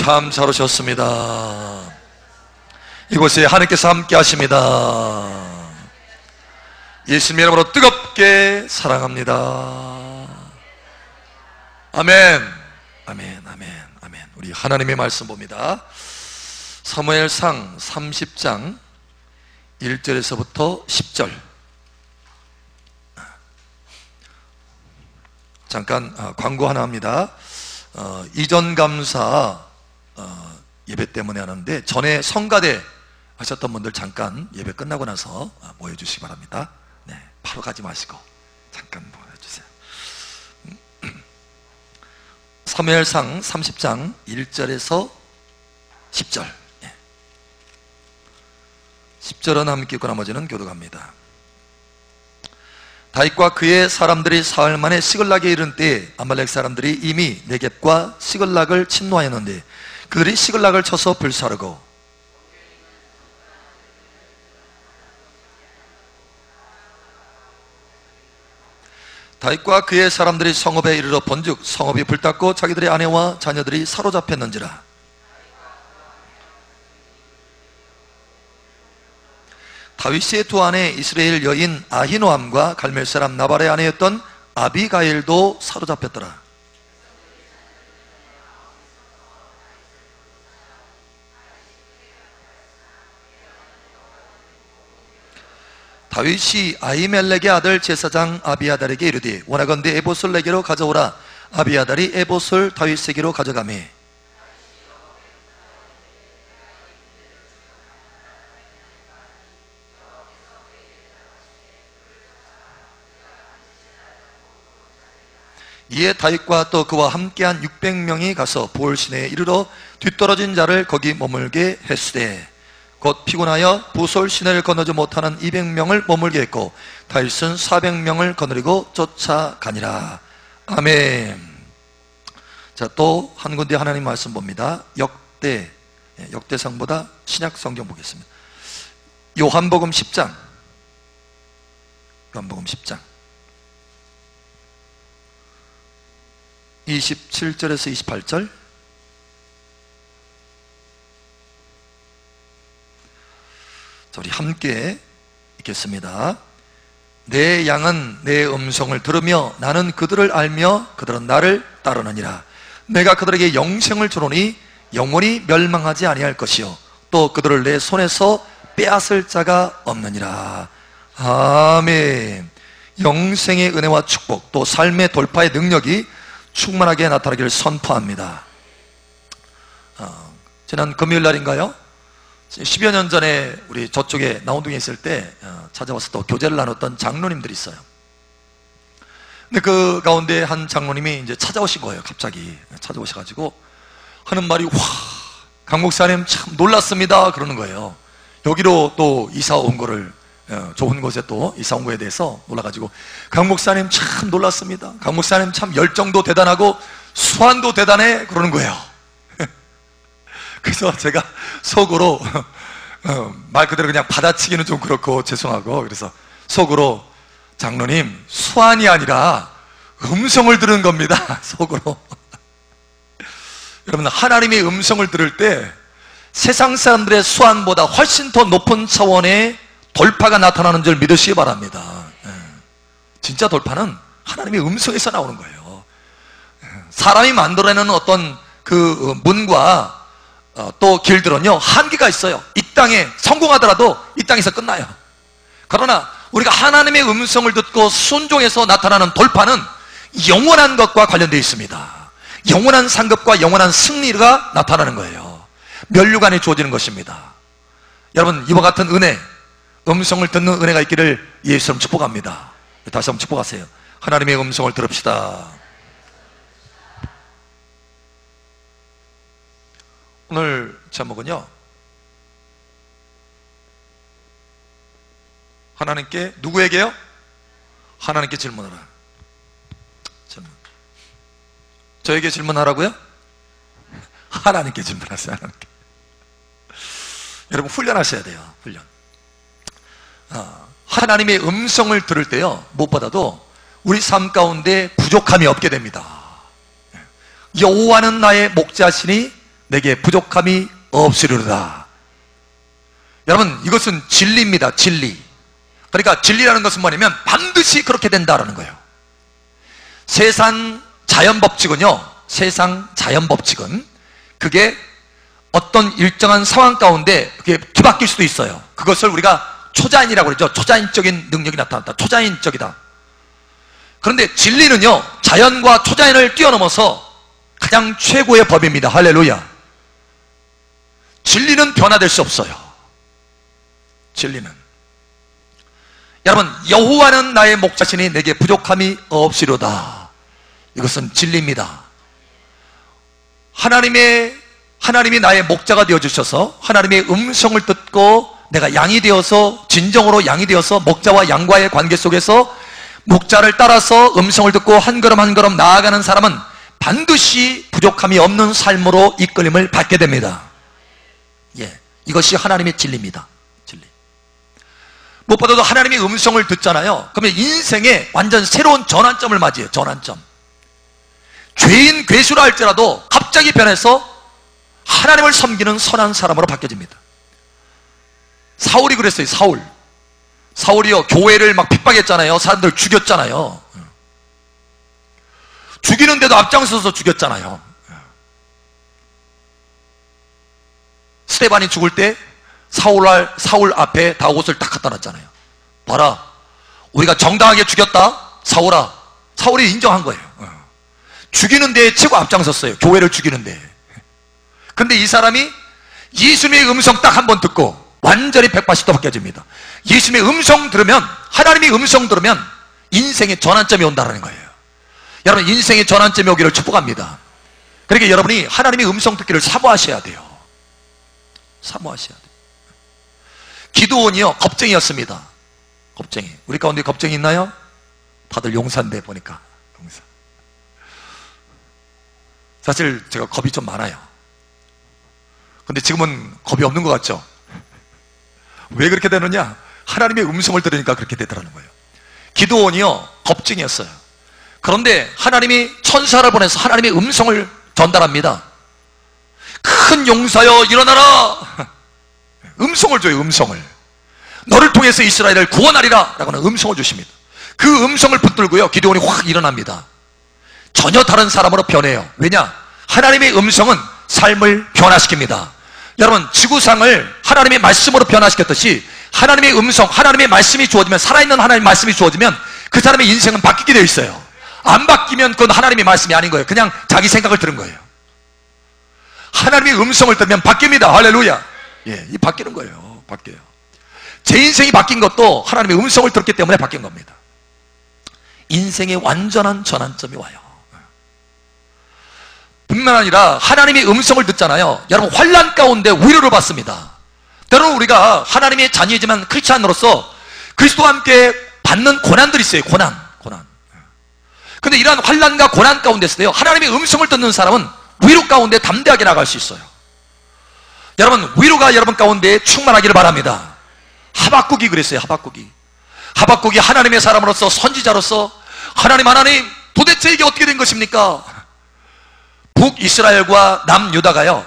참 잘 오셨습니다. 이곳에 하나님께서 함께 하십니다. 예수님의 이름으로 뜨겁게 사랑합니다. 아멘. 아멘. 아멘. 아멘. 우리 하나님의 말씀 봅니다. 사무엘상 30장 1절에서부터 10절. 잠깐 광고 하나 합니다. 이전 감사 예배 때문에 하는데, 전에 성가대 하셨던 분들 잠깐 예배 끝나고 나서 모여주시기 바랍니다. 네, 바로 가지 마시고 잠깐 모여주세요. 사무엘상 30장 1절에서 10절. 10절은 함께 읽고 나머지는 교독합니다. 다윗과 그의 사람들이 사흘 만에 시글락에 이른 때에 아말렉 사람들이 이미 네겝과 시글락을 침노하였는데 그들이 시글락을 쳐서 불사르고 다윗과 그의 사람들이 성읍에 이르러 본즉 성읍이 불탔고 자기들의 아내와 자녀들이 사로잡혔는지라. 다윗의 두 아내 이스라엘 여인 아히노함과 갈멜 사람 나발의 아내였던 아비가일도 사로잡혔더라. 다윗이 아히멜렉의 아들 제사장 아비아달에게 이르되 원하건대 에봇을 내게로 가져오라. 아비아달이 에봇을 다윗에게로 가져가매 이에 다윗과 또 그와 함께한 600명이 가서 보을 시내에 이르러 뒤떨어진 자를 거기 머물게 했으되 곧 피곤하여 부솔 시내를 건너지 못하는 200명을 머물게 했고 다윗은 400명을 거느리고 쫓아가니라. 아멘. 자, 또 한 군데 하나님 말씀 봅니다. 역대상보다 신약 성경 보겠습니다. 요한복음 10장 27절에서 28절. 자, 우리 함께 읽겠습니다. 내 양은 내 음성을 들으며 나는 그들을 알며 그들은 나를 따르느니라. 내가 그들에게 영생을 주노니 영원히 멸망하지 아니할 것이요 또 그들을 내 손에서 빼앗을 자가 없느니라. 아멘. 영생의 은혜와 축복, 또 삶의 돌파의 능력이 충만하게 나타나기를 선포합니다. 지난 금요일 날인가요? 10여 년 전에 우리 저쪽에 나운동에 있을 때 찾아와서 또 교제를 나눴던 장로님들이 있어요. 근데 그 가운데 한 장로님이 이제 찾아오신 거예요. 갑자기 찾아오셔가지고 하는 말이, 와, 강 목사님 참 놀랐습니다 그러는 거예요. 여기로 또 이사 온 거를, 좋은 곳에 또 이사 온 거에 대해서 놀라가지고, 강 목사님 참 놀랐습니다. 강 목사님 참 열정도 대단하고 수완도 대단해 그러는 거예요. 그래서 제가 속으로 말 그대로 그냥 받아치기는 좀 그렇고 죄송하고, 그래서 속으로 장로님 수완이 아니라 음성을 들은 겁니다. 속으로. 여러분, 하나님의 음성을 들을 때 세상 사람들의 수완보다 훨씬 더 높은 차원의 돌파가 나타나는 줄 믿으시기 바랍니다. 진짜 돌파는 하나님의 음성에서 나오는 거예요. 사람이 만들어내는 어떤 그 문과 또 길들은요 한계가 있어요. 이 땅에 성공하더라도 이 땅에서 끝나요. 그러나 우리가 하나님의 음성을 듣고 순종해서 나타나는 돌파는 영원한 것과 관련되어 있습니다. 영원한 상급과 영원한 승리가 나타나는 거예요. 면류관이 주어지는 것입니다. 여러분, 이와 같은 은혜, 음성을 듣는 은혜가 있기를 예수님 축복합니다. 다시 한번 축복하세요. 하나님의 음성을 들읍시다. 오늘 제목은요, 하나님께, 누구에게요? 하나님께 질문하라. 질문. 저에게 질문하라고요? 하나님께 질문하세요. 하나님께. 여러분, 훈련하셔야 돼요. 훈련. 하나님의 음성을 들을 때요, 무엇보다도 우리 삶 가운데 부족함이 없게 됩니다. 여호와는 나의 목자시니 내게 부족함이 없으리로다. 여러분, 이것은 진리입니다. 진리. 그러니까 진리라는 것은 뭐냐면 반드시 그렇게 된다라는 거예요. 세상 자연법칙은요, 세상 자연법칙은 그게 어떤 일정한 상황 가운데 그게 뒤바뀔 수도 있어요. 그것을 우리가 초자연이라고 그러죠. 초자연적인 능력이 나타났다. 초자연적이다. 그런데 진리는요, 자연과 초자연을 뛰어넘어서 가장 최고의 법입니다. 할렐루야. 진리는 변화될 수 없어요. 진리는. 여러분, 여호와는 나의 목자시니 내게 부족함이 없으리로다. 이것은 진리입니다. 하나님이 나의 목자가 되어주셔서 하나님의 음성을 듣고 내가 양이 되어서, 진정으로 양이 되어서 목자와 양과의 관계 속에서 목자를 따라서 음성을 듣고 한 걸음 한 걸음 나아가는 사람은 반드시 부족함이 없는 삶으로 이끌림을 받게 됩니다. 예, 이것이 하나님의 진리입니다. 진리. 무엇보다도 하나님의 음성을 듣잖아요. 그러면 인생에 완전 새로운 전환점을 맞이해요. 전환점. 죄인 괴수라 할지라도 갑자기 변해서 하나님을 섬기는 선한 사람으로 바뀌어집니다. 사울이 그랬어요. 사울이요, 교회를 막 핍박했잖아요. 사람들 죽였잖아요. 죽이는데도 앞장서서 죽였잖아요. 스데반이 죽을 때 사울 앞에 다 옷을 딱 갖다 놨잖아요. 봐라, 우리가 정당하게 죽였다. 사울아. 사울이 인정한 거예요. 죽이는 데에 최고 앞장섰어요. 교회를 죽이는 데. 근데 이 사람이 예수님의 음성 딱 한 번 듣고 완전히 180도 바뀌어집니다. 예수님의 음성 들으면, 하나님의 음성 들으면 인생의 전환점이 온다는 거예요. 여러분, 인생의 전환점이 오기를 축복합니다. 그러니까 여러분이 하나님의 음성 듣기를 사모하셔야 돼요. 사모하셔야 돼요. 기드온이요, 겁쟁이였습니다. 겁쟁이. 우리 가운데 겁쟁이 있나요? 다들 용사인데 보니까. 용사. 사실 제가 겁이 좀 많아요. 근데 지금은 겁이 없는 것 같죠? 왜 그렇게 되느냐? 하나님의 음성을 들으니까 그렇게 되더라는 거예요. 기드온이요, 겁쟁이였어요. 그런데 하나님이 천사를 보내서 하나님의 음성을 전달합니다. 큰 용사여 일어나라. 음성을 줘요. 음성을. 너를 통해서 이스라엘을 구원하리라 라고는 음성을 주십니다. 그 음성을 붙들고요, 기드온이 확 일어납니다. 전혀 다른 사람으로 변해요. 왜냐? 하나님의 음성은 삶을 변화시킵니다. 여러분, 지구상을 하나님의 말씀으로 변화시켰듯이 하나님의 음성, 하나님의 말씀이 주어지면, 살아있는 하나님의 말씀이 주어지면 그 사람의 인생은 바뀌게 되어 있어요. 안 바뀌면 그건 하나님의 말씀이 아닌 거예요. 그냥 자기 생각을 들은 거예요. 하나님의 음성을 들으면 바뀝니다. 할렐루야. 예, 이 바뀌는 거예요. 바뀌어요. 제 인생이 바뀐 것도 하나님의 음성을 들었기 때문에 바뀐 겁니다. 인생의 완전한 전환점이 와요. 뿐만 아니라 하나님의 음성을 듣잖아요. 여러분, 환난 가운데 위로를 받습니다. 때로는 우리가 하나님의 자녀이지만 크리스찬으로서 그리스도와 함께 받는 고난들이 있어요. 고난. 근데 이러한 환난과 고난 가운데서도요, 하나님의 음성을 듣는 사람은 위로 가운데 담대하게 나갈 수 있어요. 여러분, 위로가 여러분 가운데 충만하기를 바랍니다. 하박국이 그랬어요. 하박국이 하나님의 사람으로서, 선지자로서 하나님 도대체 이게 어떻게 된 것입니까? 북이스라엘과 남유다가요,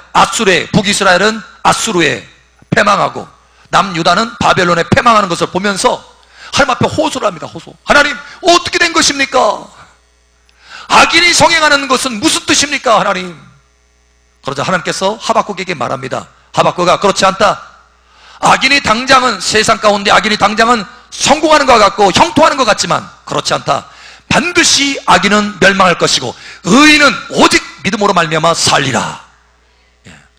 북이스라엘은 아수르에 패망하고 남유다는 바벨론에 패망하는 것을 보면서 하나님 앞에 호소를 합니다. 호소. 하나님, 어떻게 된 것입니까? 악인이 성행하는 것은 무슨 뜻입니까, 하나님? 그러자 하나님께서 하박국에게 말합니다. 하박국아, 그렇지 않다. 세상 가운데 악인이 당장은 성공하는 것 같고 형통하는 것 같지만 그렇지 않다. 반드시 악인은 멸망할 것이고 의인은 오직 믿음으로 말미암아 살리라.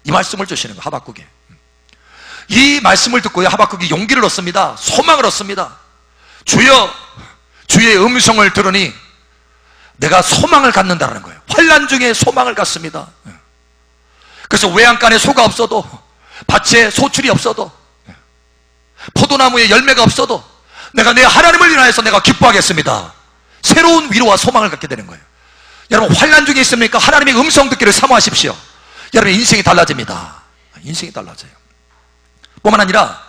이 말씀을 주시는 거예요. 하박국에. 이 말씀을 듣고 하박국이 용기를 얻습니다. 소망을 얻습니다. 주여, 주의 음성을 들으니 내가 소망을 갖는다는 거예요. 환난 중에 소망을 갖습니다. 그래서 외양간에 소가 없어도, 밭에 소출이 없어도, 포도나무에 열매가 없어도 내가 내 하나님을 인하여서 내가 기뻐하겠습니다. 새로운 위로와 소망을 갖게 되는 거예요. 여러분, 환난 중에 있습니까? 하나님의 음성 듣기를 사모하십시오. 여러분, 인생이 달라집니다. 인생이 달라져요. 뿐만 아니라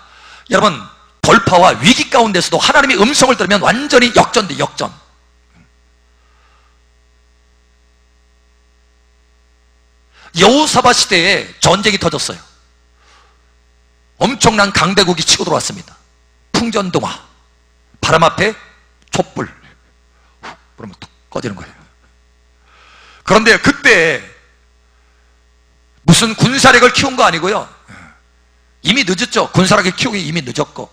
여러분, 돌파와 위기 가운데서도 하나님의 음성을 들으면 완전히 역전돼. 역전. 여호사밧 시대에 전쟁이 터졌어요. 엄청난 강대국이 치고 들어왔습니다. 풍전등화, 바람 앞에 촛불, 그러면 툭 꺼지는 거예요. 그런데 그때 무슨 군사력을 키운 거 아니고요, 이미 늦었죠. 군사력을 키우기 이미 늦었고.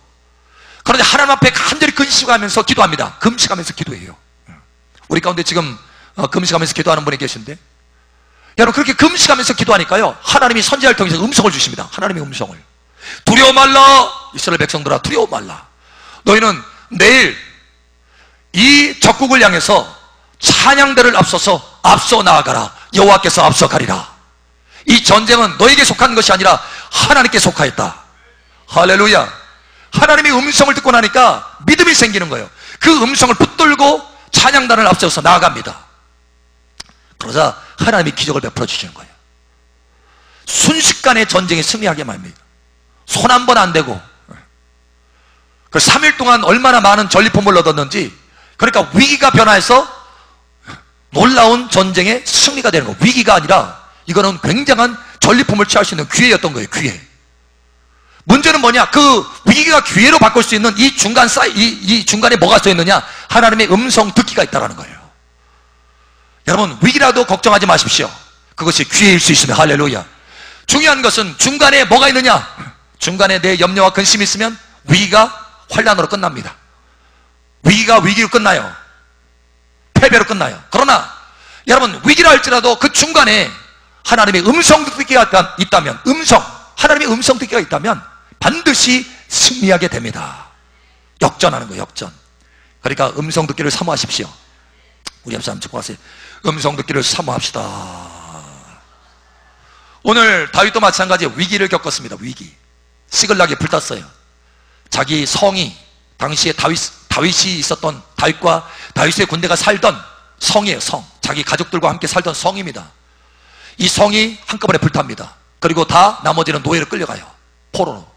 그런데 하나님 앞에 간절히 금식하면서 기도합니다. 금식하면서 기도해요. 우리 가운데 지금 금식하면서 기도하는 분이 계신데, 여러분 그렇게 금식하면서 기도하니까요, 하나님이 선지자를 통해서 음성을 주십니다. 하나님의 음성을. 두려워 말라, 이스라엘 백성들아, 두려워 말라. 너희는 내일 이 적국을 향해서 찬양대를 앞서 나아가라. 여호와께서 앞서 가리라. 이 전쟁은 너에게 속한 것이 아니라 하나님께 속하였다. 할렐루야. 하나님의 음성을 듣고 나니까 믿음이 생기는 거예요. 그 음성을 붙들고 찬양단을 앞세워서 나아갑니다. 그러자 하나님이 기적을 베풀어 주시는 거예요. 순식간에 전쟁에 승리하게 말입니다. 손 한 번 안 대고. 그 3일 동안 얼마나 많은 전리품을 얻었는지, 그러니까 위기가 변화해서 놀라운 전쟁의 승리가 되는 거예요. 위기가 아니라 이거는 굉장한 전리품을 취할 수 있는 기회였던 거예요. 기회. 문제는 뭐냐? 그 위기가 기회로 바꿀 수 있는 이 중간에 뭐가 써 있느냐? 하나님의 음성 듣기가 있다는 거예요. 여러분, 위기라도 걱정하지 마십시오. 그것이 기회일 수 있으면. 할렐루야. 중요한 것은 중간에 뭐가 있느냐? 중간에 내 염려와 근심이 있으면 위기가 환난으로 끝납니다. 위기가 위기로 끝나요. 패배로 끝나요. 그러나 여러분, 위기라 할지라도 그 중간에 하나님의 음성 듣기가 있다면, 하나님의 음성 듣기가 있다면 반드시 승리하게 됩니다. 역전하는 거예요. 역전. 그러니까 음성 듣기를 사모하십시오. 우리 앞에 한번 축복하세요. 음성 듣기를 사모합시다. 오늘 다윗도 마찬가지 위기를 겪었습니다. 위기. 시글락에 불탔어요. 자기 성이, 당시에 다윗이 있었던, 다윗과 다윗의 군대가 살던 성이에요. 성. 자기 가족들과 함께 살던 성입니다. 이 성이 한꺼번에 불탑니다. 그리고 다 나머지는 노예로 끌려가요. 포로로.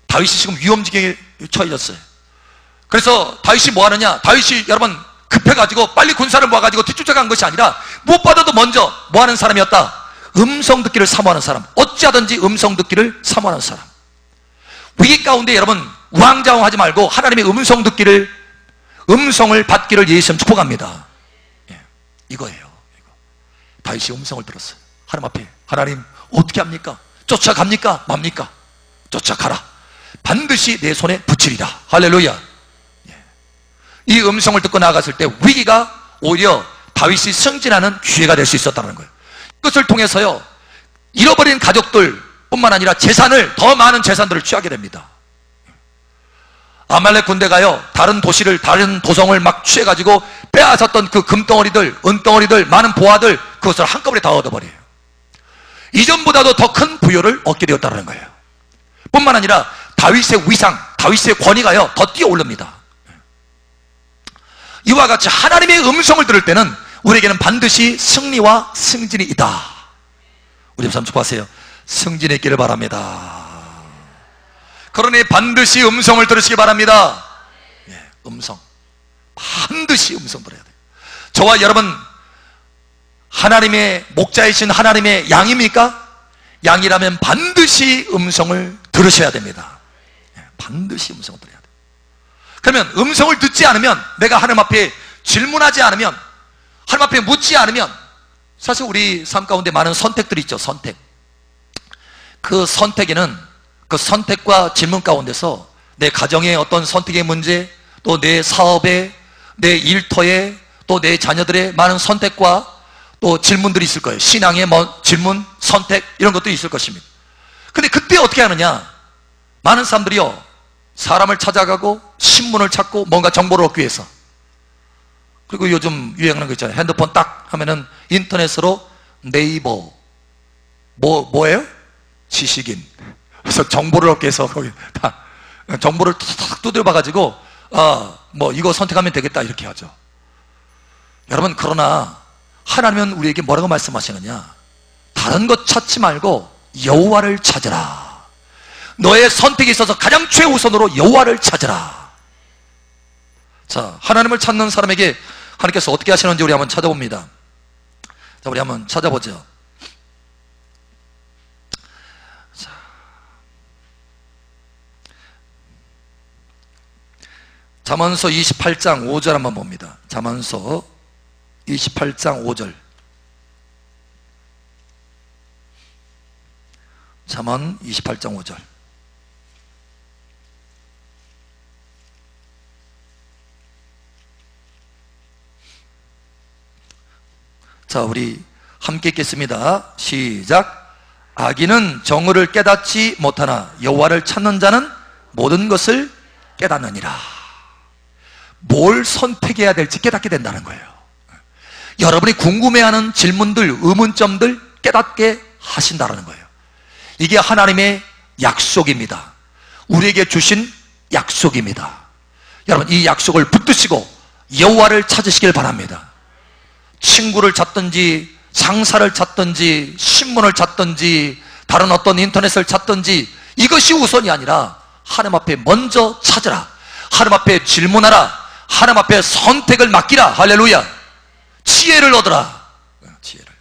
다윗이 지금 위험지경에 처해졌어요. 그래서 다윗이 뭐 하느냐? 다윗이 여러분 급해가지고 빨리 군사를 모아가지고 뒤쫓아간 것이 아니라 무엇보다도 먼저 뭐 하는 사람이었다? 음성 듣기를 사모하는 사람. 어찌하든지 음성 듣기를 사모하는 사람. 위기 가운데 여러분 우왕좌왕하지 말고 하나님의 음성을 받기를 예수님 축복합니다. 예, 이거예요. 다윗이 음성을 들었어요. 하나님 앞에, 하나님 어떻게 합니까? 쫓아갑니까? 맙니까? 쫓아가라. 반드시 내 손에 붙이리라. 할렐루야. 예. 이 음성을 듣고 나아갔을 때 위기가 오히려 다윗이 승진하는 기회가 될 수 있었다는 거예요. 이것을 통해서요, 잃어버린 가족들 뿐만 아니라 더 많은 재산들을 취하게 됩니다. 아말렉 군대가요, 다른 도성을 막 취해가지고 빼앗았던 그 금덩어리들, 은덩어리들, 많은 보화들, 그것을 한꺼번에 다 얻어버려요. 이전보다도 더 큰 부여를 얻게 되었다는 거예요. 뿐만 아니라 다윗의 위상, 다윗의 권위가요, 더 뛰어오릅니다. 이와 같이 하나님의 음성을 들을 때는 우리에게는 반드시 승리와 승진이 있다. 우리 한번 축복하세요. 승진이 있기를 바랍니다. 그러니 반드시 음성을 들으시기 바랍니다. 예, 음성. 반드시 음성 들어야 돼요. 저와 여러분, 하나님의 목자이신 하나님의 양입니까? 양이라면 반드시 음성을 들으셔야 됩니다. 예, 반드시 음성을 들어야 돼요. 그러면 음성을 듣지 않으면, 내가 하나님 앞에 질문하지 않으면, 하나님 앞에 묻지 않으면, 사실 우리 삶 가운데 많은 선택들이 있죠. 선택. 그 선택과 질문 가운데서 내 가정의 어떤 선택의 문제, 또 내 사업에, 내 일터에, 또 내 자녀들의 많은 선택과 또 질문들이 있을 거예요. 신앙의 질문, 선택, 이런 것도 있을 것입니다. 근데 그때 어떻게 하느냐? 많은 사람들이요, 사람을 찾아가고 신문을 찾고 뭔가 정보를 얻기 위해서, 그리고 요즘 유행하는 거 있잖아요. 핸드폰 딱 하면은 인터넷으로 네이버, 뭐예요? 지식인. 그래서 정보를 얻기 위해서 거기 다 정보를 탁 두드려봐가지고 뭐 이거 선택하면 되겠다 이렇게 하죠. 여러분, 그러나 하나님은 우리에게 뭐라고 말씀하시느냐? 다른 것 찾지 말고 여호와를 찾으라. 너의 선택에 있어서 가장 최우선으로 여호와를 찾으라. 자, 하나님을 찾는 사람에게 하나님께서 어떻게 하시는지 우리 한번 찾아봅니다. 자, 우리 한번 찾아보죠. 잠언서 28장 5절 한번 봅니다. 잠언서 28장 5절. 잠언 28장 5절. 자, 우리 함께 읽겠습니다. 시작. 악인은 정의를 깨닫지 못하나 여호와를 찾는 자는 모든 것을 깨닫느니라. 뭘 선택해야 될지 깨닫게 된다는 거예요. 여러분이 궁금해하는 질문들, 의문점들 깨닫게 하신다는 거예요. 이게 하나님의 약속입니다. 우리에게 주신 약속입니다. 여러분, 이 약속을 붙드시고 여호와를 찾으시길 바랍니다. 친구를 찾든지 장사를 찾든지 신문을 찾든지 다른 어떤 인터넷을 찾든지 이것이 우선이 아니라 하나님 앞에 먼저 찾으라. 하나님 앞에 질문하라. 하나님 앞에 선택을 맡기라. 할렐루야. 지혜를 얻으라. 지혜를.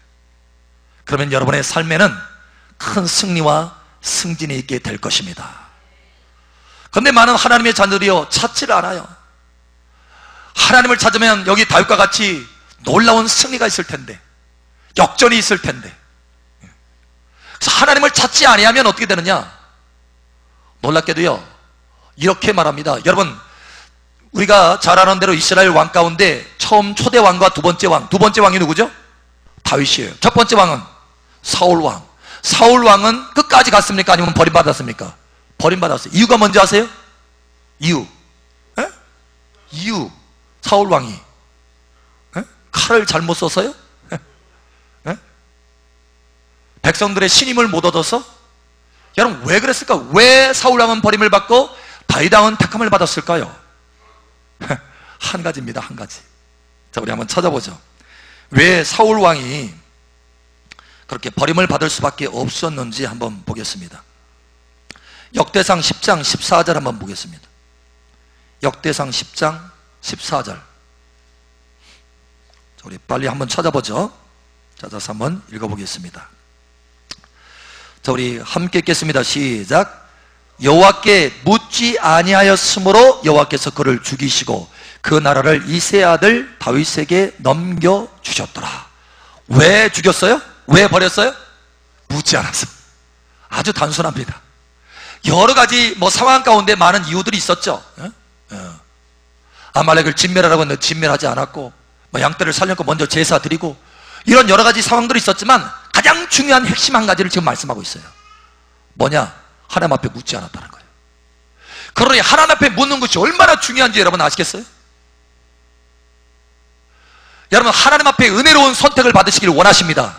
그러면 여러분의 삶에는 큰 승리와 승진이 있게 될 것입니다. 그런데 많은 하나님의 자녀들이요 찾지를 않아요. 하나님을 찾으면 여기 다윗과 같이 놀라운 승리가 있을 텐데, 역전이 있을 텐데, 그래서 하나님을 찾지 아니하면 어떻게 되느냐? 놀랍게도요 이렇게 말합니다. 여러분, 우리가 잘 아는 대로 이스라엘 왕 가운데 처음 초대 왕과 두 번째 왕이 누구죠? 다윗이에요. 첫 번째 왕은 사울 왕. 사울 왕은 끝까지 갔습니까? 아니면 버림받았습니까? 버림받았어요. 이유가 뭔지 아세요? 이유. 사울 왕이 칼을 잘못 써서요? 백성들의 신임을 못 얻어서? 여러분, 왜 그랬을까? 왜 사울 왕은 버림을 받고 다윗 왕은 택함을 받았을까요? 한 가지입니다. 한 가지. 자, 우리 한번 찾아보죠. 왜 사울 왕이 그렇게 버림을 받을 수밖에 없었는지 한번 보겠습니다. 역대상 10장 14절 한번 보겠습니다. 역대상 10장 14절. 우리 빨리 한번 찾아보죠. 찾아서 한번 읽어보겠습니다. 자, 우리 함께 읽겠습니다. 시작. 여호와께 묻지 아니하였으므로 여호와께서 그를 죽이시고 그 나라를 이새의 아들 다윗에게 넘겨주셨더라. 왜 죽였어요? 왜 버렸어요? 묻지 않아서. 아주 단순합니다. 여러 가지 상황 가운데 많은 이유들이 있었죠. 아말렉을 진멸하라고 했는데 진멸하지 않았고, 양떼를 살려고 먼저 제사 드리고, 이런 여러 가지 상황들이 있었지만 가장 중요한 핵심 한 가지를 지금 말씀하고 있어요. 뭐냐? 하나님 앞에 묻지 않았다는 거예요. 그러니 하나님 앞에 묻는 것이 얼마나 중요한지 여러분 아시겠어요? 여러분, 하나님 앞에 은혜로운 선택을 받으시길 원하십니다.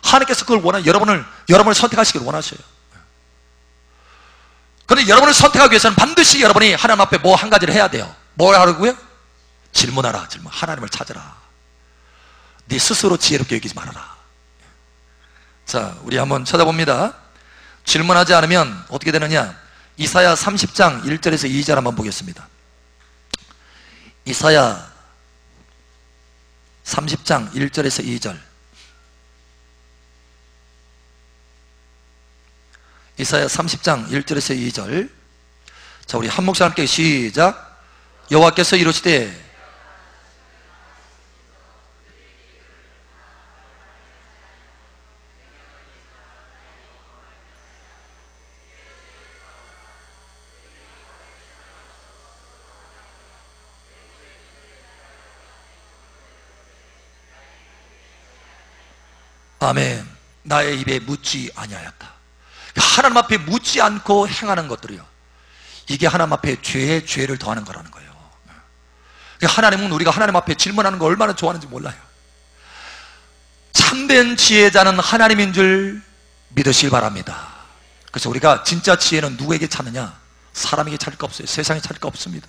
하나님께서 그걸 여러분을 선택하시길 원하셔요. 그런데 여러분을 선택하기 위해서는 반드시 여러분이 하나님 앞에 뭐 한 가지를 해야 돼요. 뭘 하라고요? 질문하라. 하나님을 찾으라. 네 스스로 지혜롭게 여기지 말아라. 자, 우리 한번 찾아봅니다. 질문하지 않으면 어떻게 되느냐? 이사야 30장 1절에서 2절 한번 보겠습니다. 이사야 30장 1절에서 2절. 이사야 30장 1절에서 2절. 자, 우리 한 목소리 함께 시작. 여호와께서 이르시되 아멘. 나의 입에 묻지 아니하였다. 하나님 앞에 묻지 않고 행하는 것들이요, 이게 하나님 앞에 죄를 더하는 거라는 거예요. 하나님은 우리가 하나님 앞에 질문하는 거 얼마나 좋아하는지 몰라요. 참된 지혜자는 하나님인 줄 믿으시길 바랍니다. 그래서 우리가 진짜 지혜는 누구에게 찾느냐? 사람에게 찾을 거 없어요. 세상에 찾을 거 없습니다.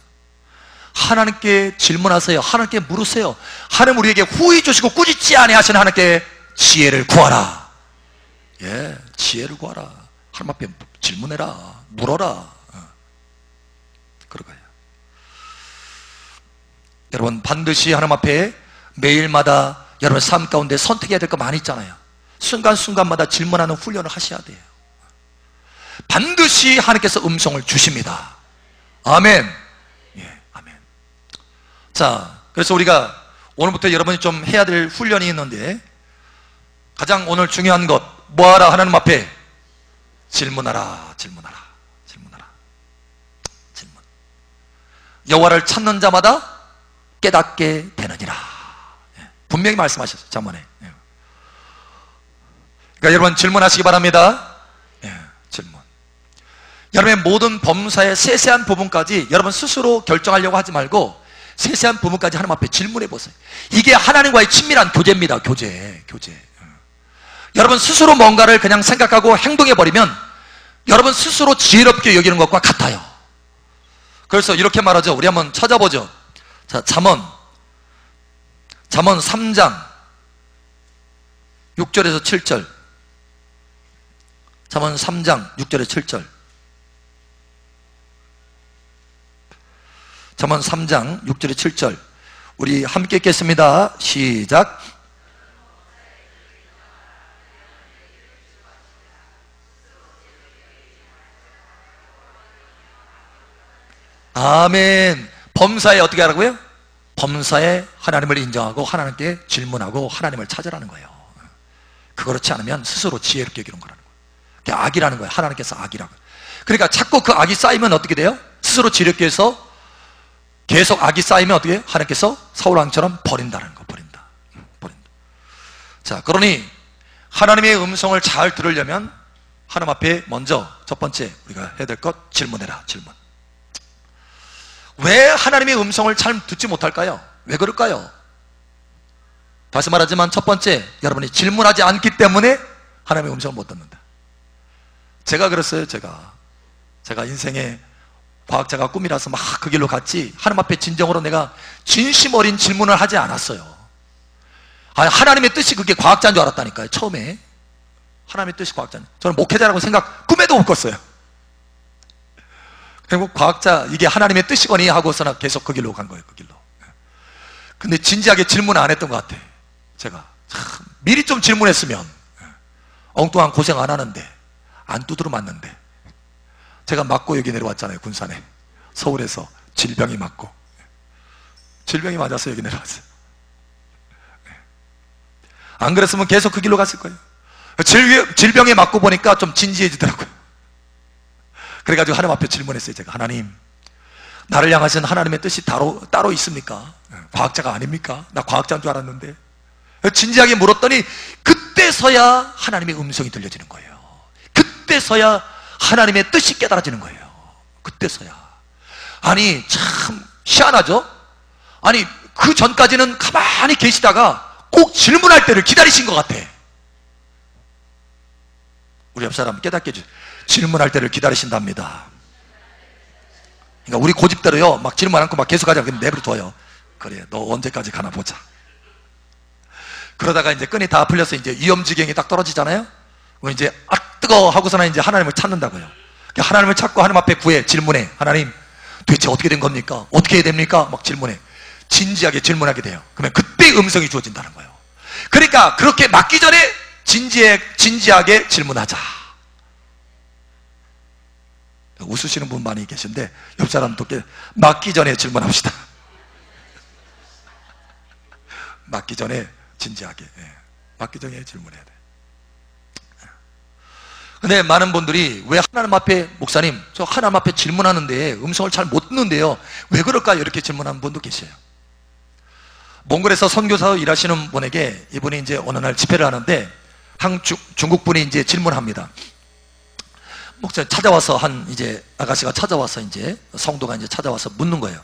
하나님께 질문하세요. 하나님께 물으세요. 하나님 우리에게 후히 주시고 꾸짖지 아니하시는 하나님께 지혜를 구하라. 예, 지혜를 구하라. 하나님 앞에 질문해라. 물어라. 그런 거예요. 여러분, 반드시 하나님 앞에 매일마다 여러분 삶 가운데 선택해야 될 거 많이 있잖아요. 순간순간마다 질문하는 훈련을 하셔야 돼요. 반드시 하나님께서 음성을 주십니다. 아멘. 예, 아멘. 자, 그래서 우리가 오늘부터 여러분이 좀 해야 될 훈련이 있는데, 가장 오늘 중요한 것, 뭐하라? 하나님 앞에 질문하라. 질문하라. 질문하라. 질문. 여호와를 찾는 자마다 깨닫게 되느니라. 분명히 말씀하셨어요, 잠언에. 그러니까 여러분 질문하시기 바랍니다. 질문. 여러분의 모든 범사의 세세한 부분까지 여러분 스스로 결정하려고 하지 말고 세세한 부분까지 하나님 앞에 질문해 보세요. 이게 하나님과의 친밀한 교제입니다. 교제. 여러분 스스로 뭔가를 그냥 생각하고 행동해 버리면 여러분 스스로 지혜롭게 여기는 것과 같아요. 그래서 이렇게 말하죠. 우리 한번 찾아보죠. 자, 잠언 3장 6절에서 7절. 잠언 3장 6절에서 7절. 잠언 3장 6절에서 7절. 우리 함께 읽겠습니다. 시작. 아멘. 범사에 어떻게 하라고요? 범사에 하나님을 인정하고 하나님께 질문하고 하나님을 찾으라는 거예요. 그렇지 않으면 스스로 지혜롭게 여기는 거라는 거예요. 그게 악이라는 거예요. 하나님께서 악이라고. 그러니까 자꾸 그 악이 쌓이면 어떻게 돼요? 스스로 지혜롭게 해서 계속 악이 쌓이면 어떻게 해요? 하나님께서 사울왕처럼 버린다는 거. 버린다. 자, 그러니 하나님의 음성을 잘 들으려면 하나님 앞에 먼저 첫 번째 우리가 해야 될 것, 질문해라. 질문. 왜 하나님의 음성을 잘 듣지 못할까요? 왜 그럴까요? 다시 말하지만 첫 번째, 여러분이 질문하지 않기 때문에 하나님의 음성을 못 듣는다. 제가 그랬어요. 제가 인생의 과학자가 꿈이라서 막 그 길로 갔지, 하나님 앞에 진정으로 내가 진심 어린 질문을 하지 않았어요. 하나님의 뜻이 그게 과학자인 줄 알았다니까요. 처음에 하나님의 뜻이 과학자인, 저는 목회자라고 생각 꿈에도 못 꿨어요. 결국 과학자, 이게 하나님의 뜻이거니 하고서는 계속 그 길로 간 거예요. 그 길로. 근데 진지하게 질문을 안 했던 것 같아. 제가 참 미리 좀 질문했으면 엉뚱한 고생 안 하는데, 안 두드러 맞는데. 제가 맞고 여기 내려왔잖아요. 군산에, 서울에서 질병이 맞고, 질병이 맞아서 여기 내려왔어요. 안 그랬으면 계속 그 길로 갔을 거예요. 질병에 맞고 보니까 좀 진지해지더라고요. 그래가지고 하나님 앞에 질문했어요. 제가, 하나님, 나를 향하신 하나님의 뜻이 따로 있습니까? 과학자가 아닙니까? 나 과학자인 줄 알았는데. 진지하게 물었더니 그때서야 하나님의 음성이 들려지는 거예요. 그때서야 하나님의 뜻이 깨달아지는 거예요. 그때서야. 아니 참 희한하죠? 아니 그 전까지는 가만히 계시다가 꼭 질문할 때를 기다리신 것 같아. 우리 옆 사람 깨닫게 해주세요. 질문할 때를 기다리신답니다. 그러니까 우리 고집대로요, 막 질문 않고 막 계속 하자. 그럼 내버려둬요. 그래, 너 언제까지 가나 보자. 그러다가 이제 끈이 다 풀려서 이제 위험지경이 딱 떨어지잖아요. 그럼 이제 뜨거워 하고서는 이제 하나님을 찾는다고요. 그러니까 하나님을 찾고 하나님 앞에 구해, 질문해. 하나님, 도대체 어떻게 된 겁니까? 어떻게 해야 됩니까? 막 질문해. 진지하게 질문하게 돼요. 그러면 그때 음성이 주어진다는 거예요. 그러니까 그렇게 맞기 전에 진지하게 질문하자. 웃으시는 분 많이 계신데 옆 사람도 맞기 전에 질문합시다. 맞기 전에 진지하게, 맞기 전에 질문해야 돼. 근데 많은 분들이 왜 하나님 앞에, 목사님 저 하나님 앞에 질문하는데 음성을 잘 못 듣는데요, 왜 그럴까요? 이렇게 질문하는 분도 계세요. 몽골에서 선교사로 일하시는 분에게, 이분이 이제 어느 날 집회를 하는데 중국 분이 이제 질문합니다. 목사님 찾아와서, 이제 아가씨가 찾아와서, 이제 성도가 이제 찾아와서 묻는 거예요.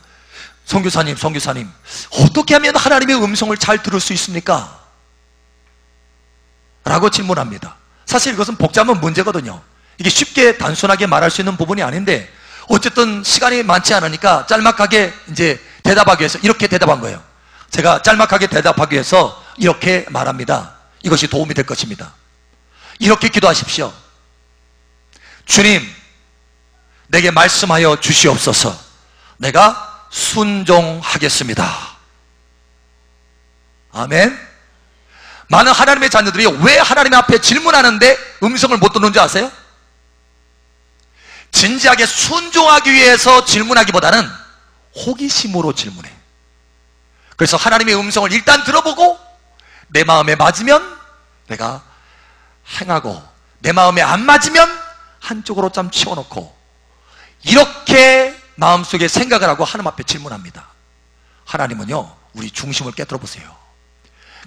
선교사님, 어떻게 하면 하나님의 음성을 잘 들을 수 있습니까? 라고 질문합니다. 사실 이것은 복잡한 문제거든요. 이게 쉽게 단순하게 말할 수 있는 부분이 아닌데, 어쨌든 시간이 많지 않으니까 짤막하게 이제 대답하기 위해서 이렇게 대답한 거예요. 제가 짤막하게 대답하기 위해서 이렇게 말합니다. 이것이 도움이 될 것입니다. 이렇게 기도하십시오. 주님, 내게 말씀하여 주시옵소서. 내가 순종하겠습니다. 아멘. 많은 하나님의 자녀들이 왜 하나님 앞에 질문하는데 음성을 못 듣는 줄 아세요? 진지하게 순종하기 위해서 질문하기보다는 호기심으로 질문해. 그래서 하나님의 음성을 일단 들어보고 내 마음에 맞으면 내가 행하고, 내 마음에 안 맞으면 한쪽으로 좀 치워놓고, 이렇게 마음속에 생각을 하고 하나님 앞에 질문합니다. 하나님은요, 우리 중심을 깨뜨려 보세요.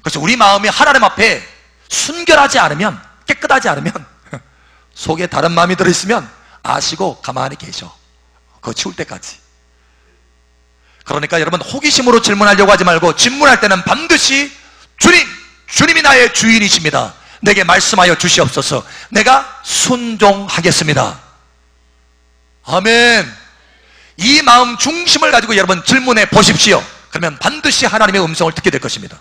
그래서 우리 마음이 하나님 앞에 순결하지 않으면, 깨끗하지 않으면, 속에 다른 마음이 들어있으면 아시고 가만히 계셔. 그거 치울 때까지. 그러니까 여러분, 호기심으로 질문하려고 하지 말고, 질문할 때는 반드시 주님이 나의 주인이십니다. 내게 말씀하여 주시옵소서. 내가 순종하겠습니다. 아멘. 이 마음 중심을 가지고 여러분 질문해 보십시오. 그러면 반드시 하나님의 음성을 듣게 될 것입니다.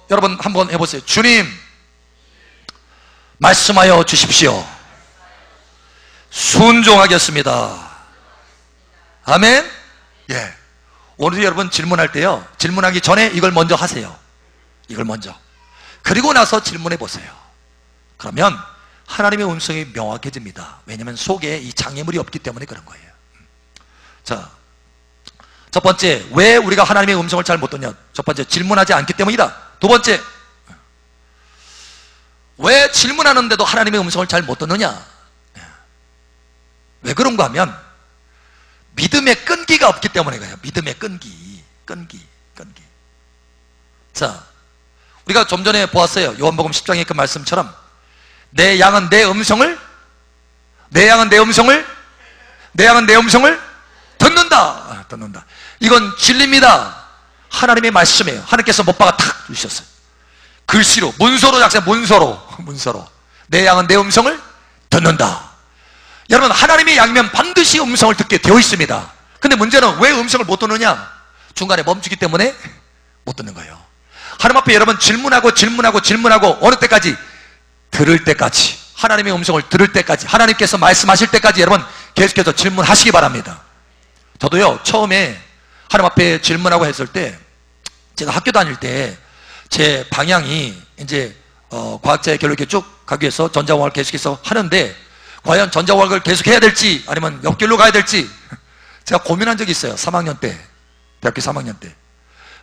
여러분 한번 해보세요. 주님, 말씀하여 주십시오. 순종하겠습니다. 아멘. 예. 오늘 여러분 질문할 때요, 질문하기 전에 이걸 먼저 하세요. 이걸 먼저. 그리고 나서 질문해 보세요. 그러면 하나님의 음성이 명확해집니다. 왜냐하면 속에 이 장애물이 없기 때문에 그런 거예요. 자, 첫 번째, 왜 우리가 하나님의 음성을 잘 못 듣냐? 첫 번째, 질문하지 않기 때문이다. 두 번째, 왜 질문하는데도 하나님의 음성을 잘 못 듣느냐? 왜 그런가 하면 믿음의 끈기가 없기 때문에 그래요. 믿음의 끈기. 자, 우리가 좀 전에 보았어요. 요한복음 10장의 그 말씀처럼 내 양은 내 음성을 듣는다. 이건 진리입니다. 하나님의 말씀이에요. 하나님께서 못 박아 탁 주셨어요. 글씨로, 문서로 작성, 문서로. 내 양은 내 음성을 듣는다. 여러분, 하나님의 양이면 반드시 음성을 듣게 되어 있습니다. 근데 문제는 왜 음성을 못 듣느냐? 중간에 멈추기 때문에 못 듣는 거예요. 하나님 앞에 여러분 질문하고 어느 때까지? 들을 때까지. 하나님의 음성을 들을 때까지, 하나님께서 말씀하실 때까지 여러분 계속해서 질문하시기 바랍니다. 저도요, 처음에 하나님 앞에 질문하고 했을 때, 제가 학교 다닐 때 제 방향이 이제 과학자의 길로 이렇게 쭉 가기 위해서 전자공학을 계속해서 하는데, 과연 전자공학을 계속 해야 될지 아니면 옆길로 가야 될지 제가 고민한 적이 있어요. 3학년 때, 대학교 3학년 때.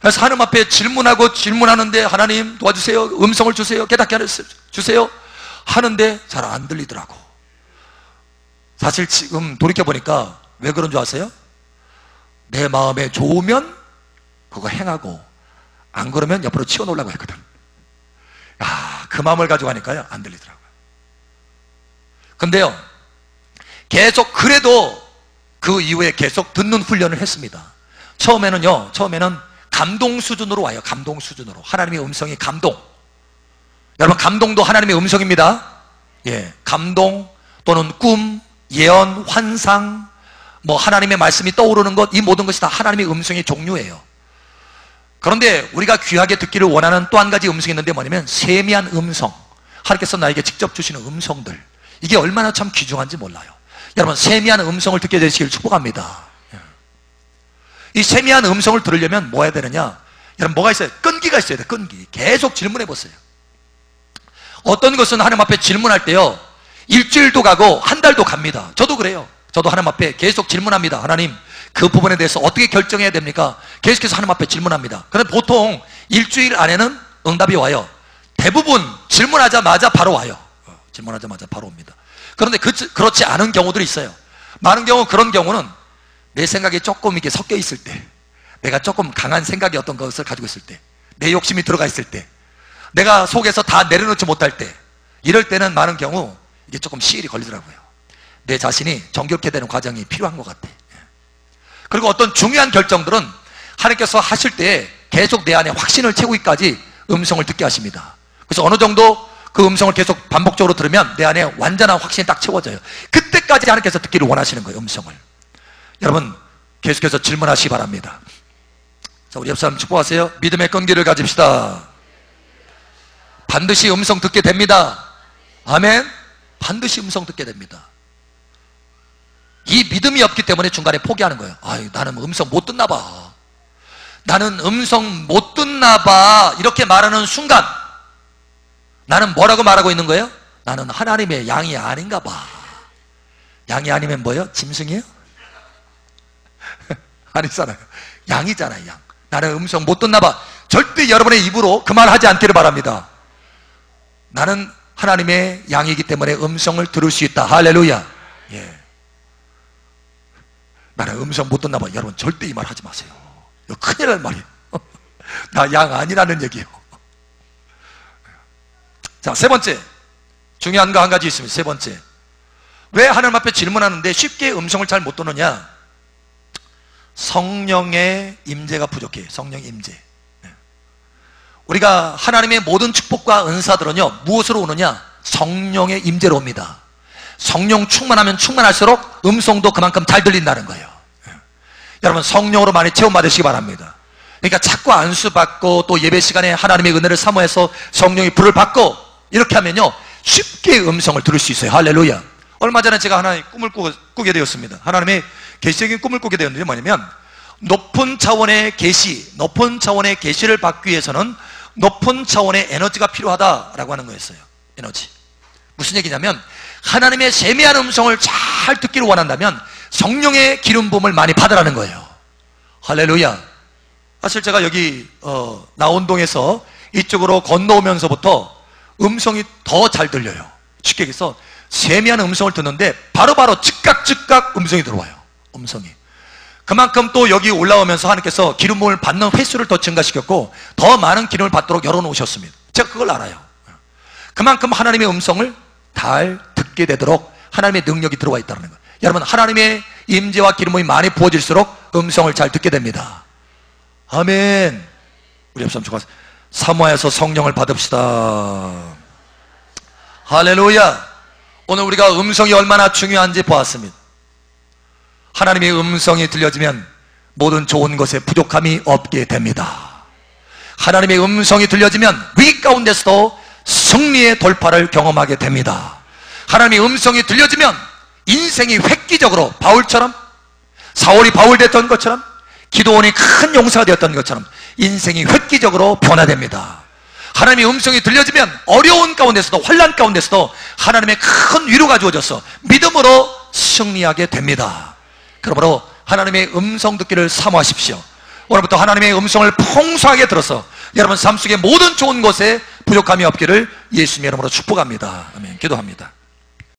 그래서 하나님 앞에 질문하는데, 하나님 도와주세요, 음성을 주세요, 깨닫게 주세요 하는데 잘 안 들리더라고. 사실 지금 돌이켜보니까 왜 그런 줄 아세요? 내 마음에 좋으면 그거 행하고, 안 그러면 옆으로 치워놓으려고 했거든. 그 마음을 가지고 하니까요, 안 들리더라고요. 근데요, 계속 그래도 그 이후에 계속 듣는 훈련을 했습니다. 처음에는 감동 수준으로 와요. 감동 수준으로. 하나님의 음성이 감동. 여러분, 감동도 하나님의 음성입니다. 예, 감동 또는 꿈, 예언, 환상, 하나님의 말씀이 떠오르는 것, 이 모든 것이 다 하나님의 음성의 종류예요. 그런데 우리가 귀하게 듣기를 원하는 또 한 가지 음성이 있는데 뭐냐면 세미한 음성. 하나님께서 나에게 직접 주시는 음성들. 이게 얼마나 참 귀중한지 몰라요. 여러분, 세미한 음성을 듣게 되시길 축복합니다. 이 세미한 음성을 들으려면 뭐 해야 되느냐? 여러분, 뭐가 있어요? 끈기가 있어야 돼요. 끈기. 계속 질문해 보세요. 어떤 것은 하나님 앞에 질문할 때요, 일주일도 가고 한 달도 갑니다. 저도 그래요. 저도 하나님 앞에 계속 질문합니다. 하나님, 그 부분에 대해서 어떻게 결정해야 됩니까? 계속해서 하나님 앞에 질문합니다. 그런데 보통 일주일 안에는 응답이 와요. 대부분 질문하자마자 바로 와요. 질문하자마자 바로 옵니다. 그런데 그렇지 않은 경우들이 있어요. 많은 경우, 그런 경우는 내 생각이 조금 이렇게 섞여 있을 때, 내가 조금 강한 생각이 어떤 것을 가지고 있을 때, 내 욕심이 들어가 있을 때, 내가 속에서 다 내려놓지 못할 때, 이럴 때는 많은 경우 이게 조금 시일이 걸리더라고요. 내 자신이 정결케 되는 과정이 필요한 것 같아. 그리고 어떤 중요한 결정들은 하나님께서 하실 때 계속 내 안에 확신을 채우기까지 음성을 듣게 하십니다. 그래서 어느 정도 그 음성을 계속 반복적으로 들으면 내 안에 완전한 확신이 딱 채워져요. 그때까지 하나님께서 듣기를 원하시는 거예요, 음성을. 여러분, 계속해서 질문하시기 바랍니다. 자, 우리 옆 사람 축복하세요. 믿음의 끈기를 가집시다. 반드시 음성 듣게 됩니다. 아멘. 반드시 음성 듣게 됩니다. 이 믿음이 없기 때문에 중간에 포기하는 거예요. 나는 음성 못 듣나 봐. 나는 음성 못 듣나 봐. 이렇게 말하는 순간 나는 뭐라고 말하고 있는 거예요? 나는 하나님의 양이 아닌가 봐. 양이 아니면 뭐예요? 짐승이에요? 아니잖아요. 양이잖아요, 양. 나는 음성 못 듣나 봐. 절대 여러분의 입으로 그 말 하지 않기를 바랍니다. 나는 하나님의 양이기 때문에 음성을 들을 수 있다. 할렐루야. 예. 나는 음성 못 듣나 봐. 여러분 절대 이 말 하지 마세요. 이거 큰일 날 말이에요. 나 양 아니라는 얘기예요. 자, 세 번째. 중요한 거 한 가지 있습니다. 세 번째. 왜 하나님 앞에 질문하는데 쉽게 음성을 잘 못 듣느냐? 성령의 임재가 부족해요. 성령의 임재. 우리가 하나님의 모든 축복과 은사들은요, 무엇으로 오느냐? 성령의 임재로 옵니다. 성령 충만하면 충만할수록 음성도 그만큼 잘 들린다는 거예요. 여러분 성령으로 많이 체험받으시기 바랍니다. 그러니까 자꾸 안수받고 또 예배 시간에 하나님의 은혜를 사모해서 성령의 불을 받고 이렇게 하면요 쉽게 음성을 들을 수 있어요. 할렐루야. 얼마 전에 제가 하나의 꿈을 꾸게 되었습니다. 하나님의 계시적인 꿈을 꾸게 되었는데 뭐냐면 높은 차원의 계시, 높은 차원의 계시를 받기 위해서는 높은 차원의 에너지가 필요하다라고 하는 거였어요. 에너지. 무슨 얘기냐면 하나님의 세미한 음성을 잘 듣기를 원한다면 성령의 기름 부음을 많이 받으라는 거예요. 할렐루야. 사실 제가 여기 나온동에서 이쪽으로 건너오면서부터 음성이 더 잘 들려요. 쉽게 얘기해서 세미한 음성을 듣는데 바로바로 즉각 음성이 들어와요. 음성이. 그만큼 또 여기 올라오면서 하나님께서 기름 부음을 받는 횟수를 더 증가시켰고 더 많은 기름을 받도록 열어놓으셨습니다. 제가 그걸 알아요. 그만큼 하나님의 음성을 잘 듣게 되도록 하나님의 능력이 들어와 있다는 거예요. 여러분 하나님의 임재와 기름 부음이 많이 부어질수록 음성을 잘 듣게 됩니다. 아멘. 우리 옆사람 축하하세요. 사모하여서 성령을 받읍시다. 할렐루야. 오늘 우리가 음성이 얼마나 중요한지 보았습니다. 하나님의 음성이 들려지면 모든 좋은 것에 부족함이 없게 됩니다. 하나님의 음성이 들려지면 위기 가운데서도 승리의 돌파를 경험하게 됩니다. 하나님의 음성이 들려지면 인생이 획기적으로 바울처럼, 사울이 바울 됐던 것처럼, 기도원이 큰 용사가 되었던 것처럼 인생이 획기적으로 변화됩니다. 하나님의 음성이 들려지면 어려운 가운데서도, 환난 가운데서도 하나님의 큰 위로가 주어져서 믿음으로 승리하게 됩니다. 그러므로 하나님의 음성 듣기를 사모하십시오. 오늘부터 하나님의 음성을 풍성하게 들어서 여러분 삶 속에 모든 좋은 것에 부족함이 없기를 예수님의 이름으로 축복합니다. 아멘. 기도합니다.